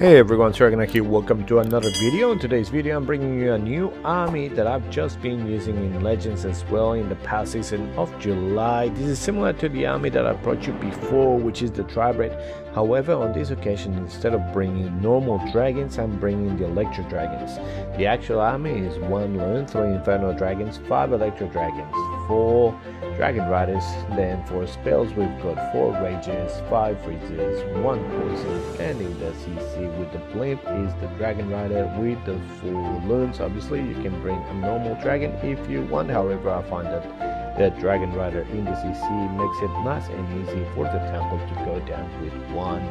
Hey everyone, it's Agnach here. Welcome to another video. In today's video I'm bringing you a new army that I've just been using in Legends as well in the past season of July. This is similar to the army that I brought you before, which is the Tribrid. However, on this occasion, instead of bringing normal dragons, I'm bringing the electro dragons. The actual army is 1 Learn, 3 Inferno dragons, 5 electro dragons, 4 dragon riders. Then for spells we've got 4 rages, 5 freezes, 1 poison, and in the CC with the blimp is the dragon rider with the 4 learns. Obviously you can bring a normal dragon if you want, however I find that the dragon rider in the CC makes it nice and easy for the temple to go down with 1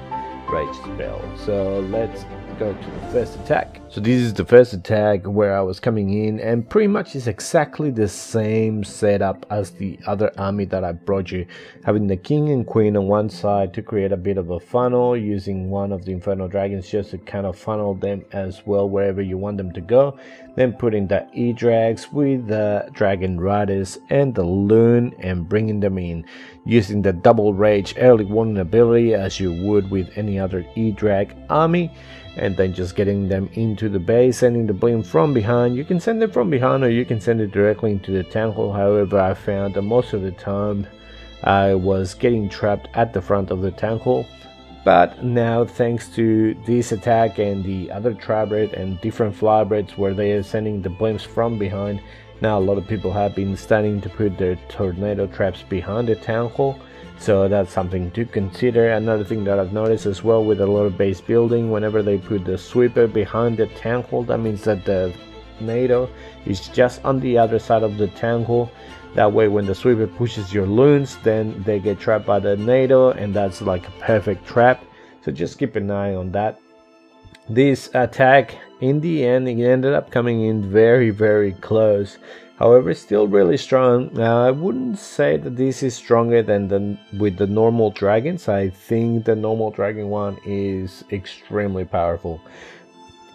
rage spell. So let's go to the first attack. So this is the first attack where I was coming in, and pretty much is exactly the same setup as the other army that I brought you, having the king and queen on one side to create a bit of a funnel, using one of the Inferno dragons just to kind of funnel them as well wherever you want them to go, then putting the Edrags with the dragon riders and the loon and bringing them in, using the double rage early warning ability as you would with any other Edrag army, and then just getting them into the base, sending the blimp from behind. You can send it from behind or you can send it directly into the tank hole. However, I found that most of the time I was getting trapped at the front of the tank hole. But now, thanks to this attack and the other Tribrid and different Flybrids where they are sending the blimps from behind, now a lot of people have been starting to put their tornado traps behind the town hall. So that's something to consider. Another thing that I've noticed as well with a lot of base building, whenever they put the sweeper behind the town hall, that means that the tornado is just on the other side of the town hall. That way when the sweeper pushes your loons, then they get trapped by the tornado, and that's like a perfect trap. So just keep an eye on that. This attack, in the end, it ended up coming in very close. However, still really strong. Now, I wouldn't say that this is stronger than with the normal dragons. I think the normal dragon one is extremely powerful.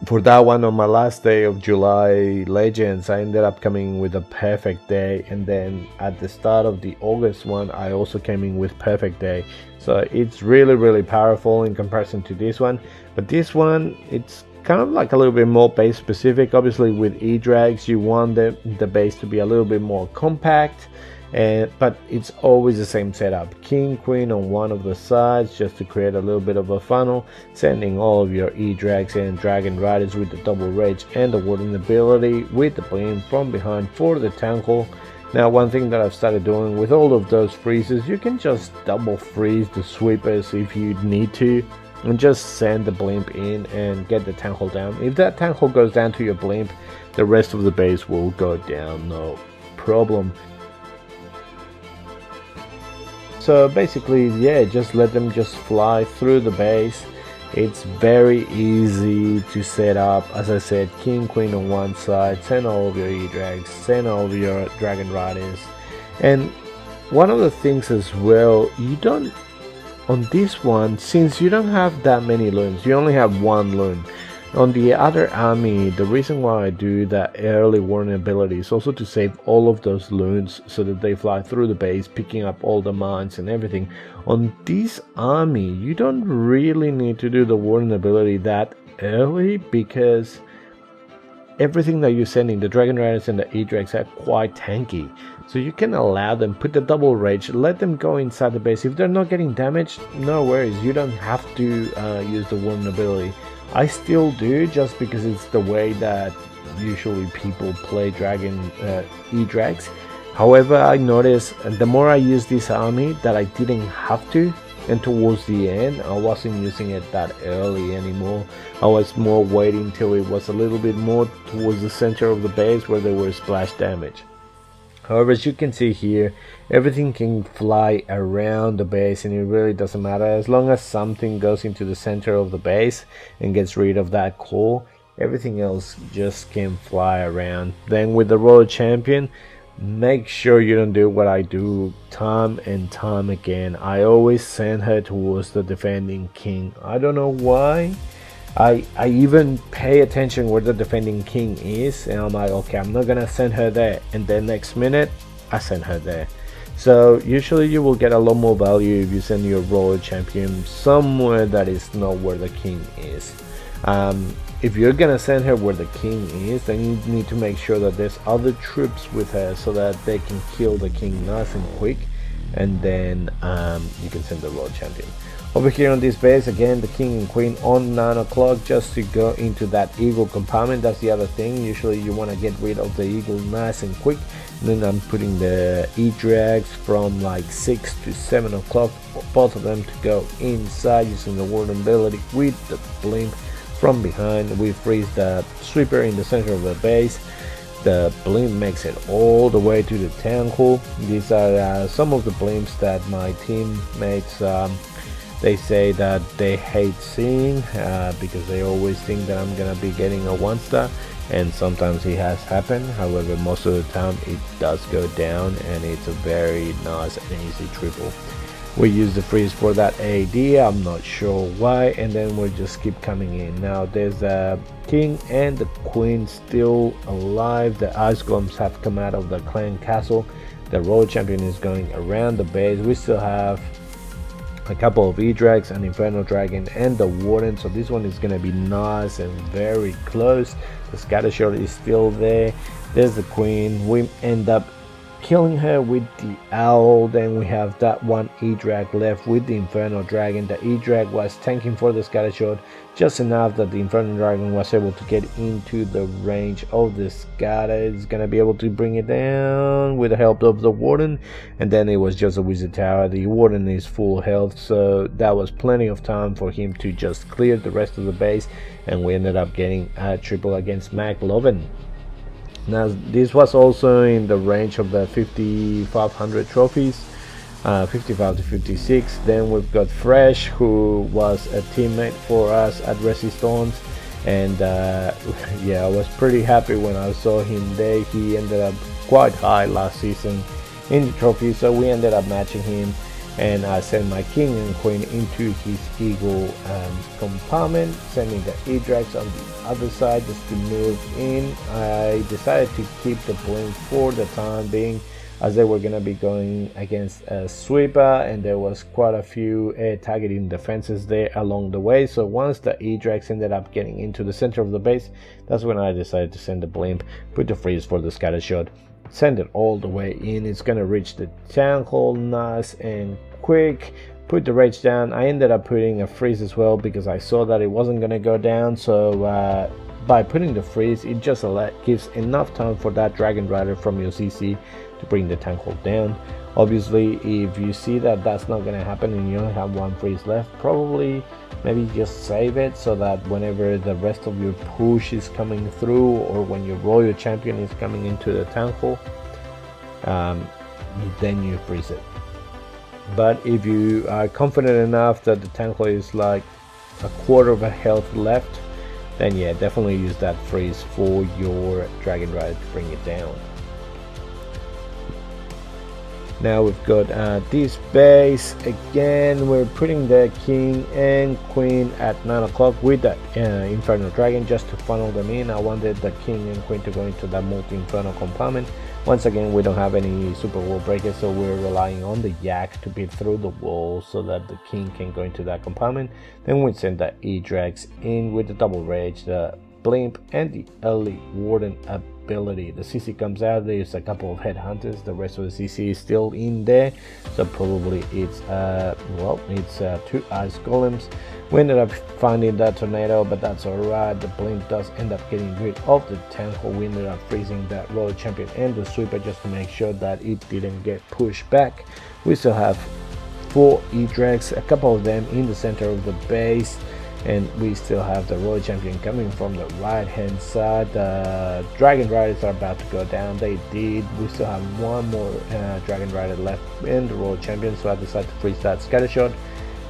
For that one, on my last day of July Legends, I ended up coming with a perfect day, and then at the start of the August one, I also came in with perfect day. So it's really powerful in comparison to this one. But this one, it's kind of like a little bit more base specific. Obviously with Edrags you want the base to be a little bit more compact, but it's always the same setup: king, queen on one of the sides just to create a little bit of a funnel, sending all of your Edrags and dragon riders with the double rage and the warding ability with the blimp from behind for the tank hole. Now, one thing that I've started doing with all of those freezes, you can just double freeze the sweepers if you need to, and just send the blimp in and get the tank hole down. If that tank hole goes down to your blimp, the rest of the base will go down, no problem. So basically, yeah, just let them just fly through the base. It's very easy to set up. As I said, king, queen on one side, send all of your Edrags, send all of your dragon riders. And one of the things as well, you don't, on this one, since you don't have that many loons, you only have 1 loon. On the other army, the reason why I do that early warning ability is also to save all of those loons so that they fly through the base, picking up all the mines and everything. On this army, you don't really need to do the warning ability that early, because everything that you're sending, the dragon riders and the Edrags, are quite tanky. So you can allow them, put the double rage, let them go inside the base. If they're not getting damaged, no worries, you don't have to use the warning ability. I still do, just because it's the way that usually people play dragon Edrags. However, I noticed the more I use this army that I didn't have to, and towards the end I wasn't using it that early anymore. I was more waiting till it was a little bit more towards the center of the base where there was splash damage. However, as you can see here, everything can fly around the base, and it really doesn't matter. As long as something goes into the center of the base and gets rid of that core, everything else just can fly around. Then with the Royal Champion, make sure you don't do what I do time and time again. I always send her towards the defending king. I don't know why. I even pay attention where the defending king is, and I'm like, okay, I'm not gonna send her there, and then next minute I send her there. So usually you will get a lot more value if you send your royal champion somewhere that is not where the king is. If you're gonna send her where the king is, then you need to make sure that there's other troops with her so that they can kill the king nice and quick, and then you can send the royal champion. Over here on this base, again, the king and queen on 9 o'clock just to go into that eagle compartment. That's the other thing. Usually you want to get rid of the eagle nice and quick. And then I'm putting the Edrags from like 6 to 7 o'clock, both of them to go inside using the warden ability with the blimp from behind. We freeze the sweeper in the center of the base. The blimp makes it all the way to the town hall. These are some of the blimps that my teammates they say that they hate seeing because they always think that I'm gonna be getting a 1-star, and sometimes it has happened. However, most of the time it does go down, and it's a very nice and easy triple. We use the freeze for that AD, I'm not sure why, and then we'll just keep coming in. Now there's the king and the queen still alive. The ice golems have come out of the clan castle. The royal champion is going around the base. We still have a couple of Edrags, an Inferno Dragon, and the Warden, so this one is going to be nice and very close. The Scattershot is still there. There's the queen. We end up killing her with the owl. Then we have that one Edrag left with the Inferno Dragon. The Edrag was tanking for the Scattershot just enough that the Inferno Dragon was able to get into the range of the Scatter. It's gonna be able to bring it down with the help of the Warden, and then it was just a Wizard Tower. The Warden is full health, so that was plenty of time for him to just clear the rest of the base, and we ended up getting a triple against McLovin. Now this was also in the range of the 5500 trophies, 55 to 56. Then we've got Fresh, who was a teammate for us at Resistance, and yeah, I was pretty happy when I saw him there. He ended up quite high last season in the trophy, so we ended up matching him, and I sent my king and queen into his eagle compartment, sending the Edrags on the other side just to move in. I decided to keep the blink for the time being, as they were going to be going against a sweeper, and there was quite a few targeting defenses there along the way. So once the Edrags ended up getting into the center of the base, that's when I decided to send the blimp, put the freeze for the Scattershot, send it all the way in. It's going to reach the town hall nice and quick, put the rage down. I ended up putting a freeze as well because I saw that it wasn't going to go down, so by putting the freeze, it just gives enough time for that Dragon Rider from your CC to bring the tank hold down. Obviously, if you see that that's not going to happen and you only have one freeze left, probably maybe just save it so that whenever the rest of your push is coming through, or when your royal champion is coming into the tank hole, then you freeze it. But if you are confident enough that the tank hole is like a quarter of a health left, then yeah, definitely use that freeze for your Dragon Rider to bring it down. Now we've got this base again. We're putting the king and queen at 9 o'clock with the Inferno Dragon just to funnel them in. I wanted the king and queen to go into that multi-inferno compartment. Once again, we don't have any super wall breakers, so we're relying on the yak to beat through the wall so that the king can go into that compartment. Then we send the Edrags in with the double rage, the blimp, and the early warden ability. The CC comes out. There's a couple of headhunters. The rest of the CC is still in there, so probably it's well, it's 2 ice golems. We ended up finding that tornado, but that's alright. The blimp does end up getting rid of the tank hole. We ended up freezing that royal champion and the sweeper just to make sure that it didn't get pushed back. We still have 4 Edrags, a couple of them in the center of the base, and we still have the royal champion coming from the right hand side. The Dragon Riders are about to go down. They did. We still have one more Dragon Rider left in the royal champion, so I decided to freeze that Scattershot.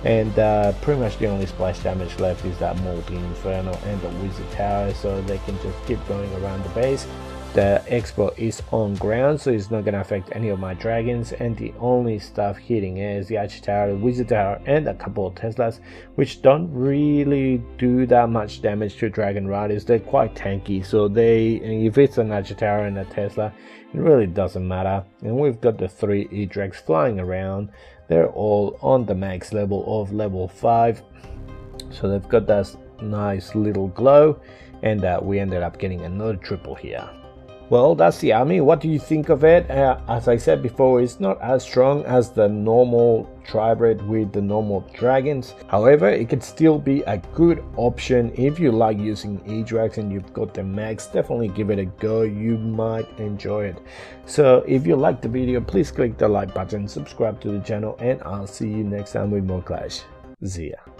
And pretty much the only splash damage left is that Molten Inferno and the Wizard Tower, so they can just keep going around the base. The Expo is on ground, so it's not going to affect any of my dragons, and the only stuff hitting is the Archer Tower, the Wizard Tower, and a couple of Teslas, which don't really do that much damage to Dragon Riders. They're quite tanky, so if it's an Archer Tower and a Tesla, it really doesn't matter. And we've got the 3 Edrags flying around. They're all on the max level of level 5. So they've got that nice little glow, and we ended up getting another triple here. Well, that's the army. What do you think of it? As I said before, it's not as strong as the normal Tribrid with the normal dragons. However, it could still be a good option if you like using Edrags and you've got the max. Definitely give it a go. You might enjoy it. So if you liked the video, please click the like button, subscribe to the channel, and I'll see you next time with more Clash. See ya.